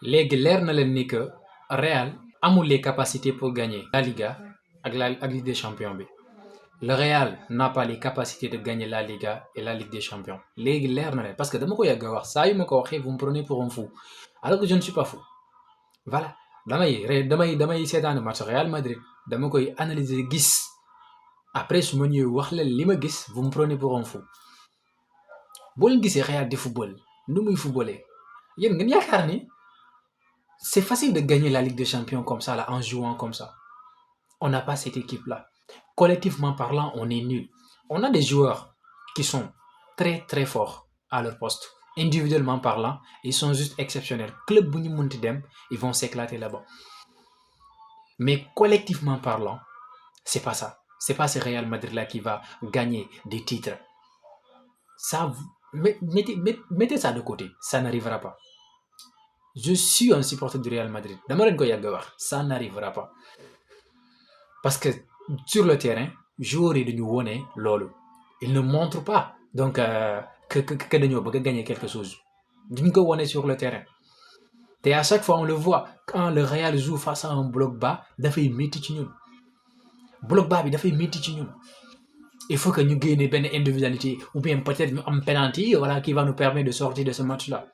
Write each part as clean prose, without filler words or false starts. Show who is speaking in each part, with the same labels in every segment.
Speaker 1: léegi leer na leen ni que Real amul les capacités pour gagner la Liga ak Ligue des Champions bi. Le Real n'a pas les capacités de gagner la Liga et la Ligue des Champions léegi leer na leen parce que dama ko yàgg a wax saa yu ma ko waxee vous me prenez pour un fou alors que je ne suis pas fou. Voilà damay seetaani match Real Madrid dama koy analyser gis après su ma ñëwee wax leen li ma gis vous me prenez pour un fou boo leen gisee Real di football nu muy footballé yéen ngeen yaakaar ni c'est facile de gagner la Ligue des Champions comme ça là en jouant comme ça. On n'a pas cette équipe-là. Collectivement parlant, on est nul. On a des joueurs qui sont très très forts à leur poste. Individuellement parlant, ils sont juste exceptionnels. Club bu ñu mënti dem, ils vont s'éclater là-bas. Mais collectivement parlant, c'est pas ça. C'est pas ce Real Madrid-là qui va gagner des titres. Ça, mettez ça de côté. Ça n'arrivera pas. Je suis un supporter du Real Madrid. Dama leen ko yàgg a wax. Ça n'arrivera pas. Parce que sur le terrain, joueurs yi dañu wone loolu. Ils ne montrent pas donc que dañoo bëgg a gagner quelque chose. Duñ ko wone sur le terrain. te à chaque fois on le voit quand le Real joue face à un bloc bas dafay métti ci ñun. Bloc bas bi dafay métti ci ñun. Il faut que ñu génne benn individualité ou bien peut-être ñu am penalty voilà qui va nous permettre de sortir de ce match-là.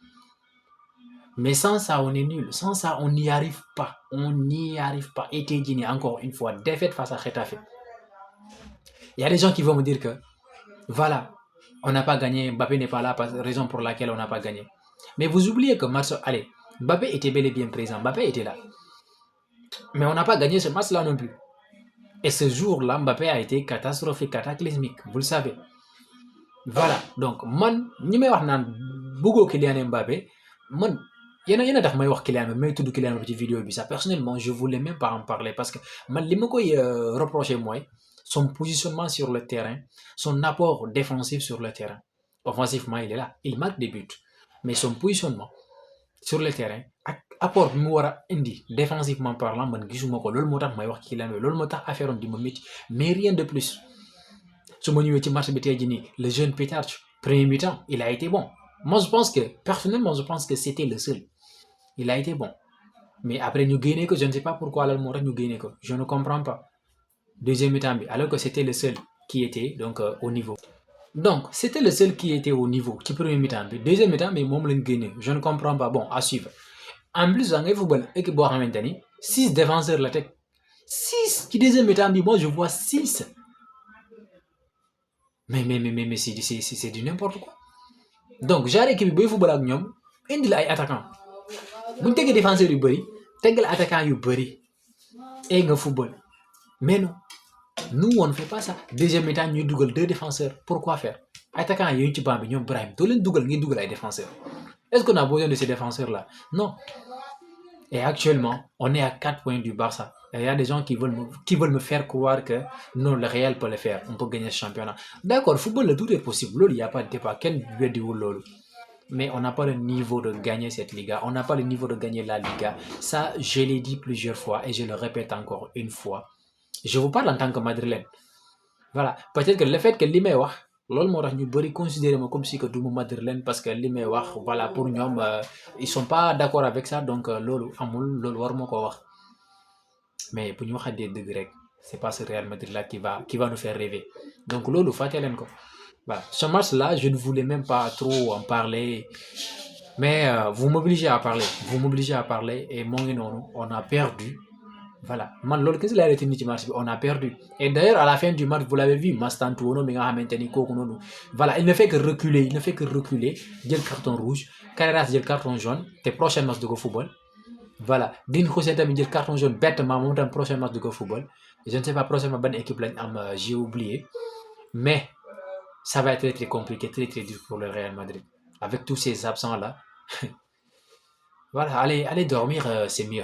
Speaker 1: Mais sans ça, on est nul. Sans ça, on n'y arrive pas. On n'y arrive pas. Et tey jii nii encore une fois, défaite face à Getafe. Il y a des gens qui vont me dire que, voilà, on n'a pas gagné, Mbappé n'est pas là, raison pour laquelle on n'a pas gagné. Mais vous oubliez que Mbappé était bel et bien présent. Mbappé était là. Mais on n'a pas gagné ce match-là non plus. Et ce jour-là, Mbappé a été catastrophique, cataclysmique. Vous le savez. Voilà. Donc, man, ñi may wax naan bëggoo Kylian Mbappé, man, yéen a tax may wax Kylian may tudd Kylian ci vidéo bi ça personnellement je voulais même pas en parler parce que man li ma koy reprocher mooy son positionnement sur le terrain, son apport défensif sur le terrain. Offensivement il est là, il marque des buts, mais son positionnement sur le terrain ak apport bi mu war a indi défensivement parlant man gisuma ko loolu moo tax may wax Kylian loolu moo tax affaire di ma métti mais rien de plus. su ma ñëwee ci match bi tey jii nii le jeune Petarch premier mi-temps il a été bon. Moi je pense que c'était le seul. Il a été bon. Mais après, nous gagnons que je ne sais pas pourquoi nous gagnons que. Je ne comprends pas. Deuxième mi-temps, alors que c'était le seul qui était donc au niveau. Donc, c'était le seul qui était au niveau. Qui premier mi-temps. Deuxième mi-temps, mais moi, je gagné. Je ne comprends pas. Bon, à suivre. En plus, dans le football, équipe de maintenant, 6 défenseurs la tête. 6 qui deuxième mi-temps, moi, je vois 6. Mais c'est du n'importe quoi. Donc, j'ai équipe de football avec nous, indi la ay attaquant. Bu ñu tegee défenseur yu bëri tegal attaquant yu bëri et nga football mais non nous on ne fait pas ça. Deuxième mi-temps ñuy dugal 2 défenseurs pourquoi faire attaquant yooyu ci banc bi ñoom Brahim doo leen dugal ngay dugal ay défenseurs est-ce qu'on a besoin de ces défenseurs là non. Et actuellement on est à 4 points du Barça et il y a des gens qui veulent me faire croire que non le Real peut le faire on peut gagner ce championnat. D'accord football la tout est possible loolu y a pas de débat kenn weddiwul loolu. Mais on n'a pas le niveau de gagner cette Liga, on n'a pas le niveau de gagner la Liga. Ça, je l'ai dit plusieurs fois et je le répète encore une fois. Je vous parle en tant que madrilène. Voilà, peut-être que le fait que li may wax loolu moo tax ñu bëri considérer ma comme si que du ma madrilène parce que li may wax voilà pour ñoom ils sont pas d'accord avec ça donc loolu amul loolu war ma ko wax. Mais bu ñu waxee dëgg rek c'est pas ce Real Madrid là qui va nous faire rêver donc loolu fàtte leen ko. Voilà. Ce match-là, je ne voulais même pas trop en parler, mais vous m'obligez à parler et mon nom, on a perdu. Voilà. Man, lol, qu'est-ce qu'il a retenu du match? On a perdu. Et d'ailleurs, à la fin du match, vous l'avez vu, Mastantuono, voilà, il ne fait que reculer, j'ai le carton rouge, Carreras j'ai le carton jaune, tes prochains matchs de go football. Voilà. Din Hussein tamit j'ai le carton jaune, bêtement, mon prochain match de go football. Je ne sais pas prochainement bonne équipe là, j'ai oublié. Mais ça va être très très compliqué, très très dur pour le Real Madrid. Avec tous ces absents-là, voilà, allez dormir, c'est mieux.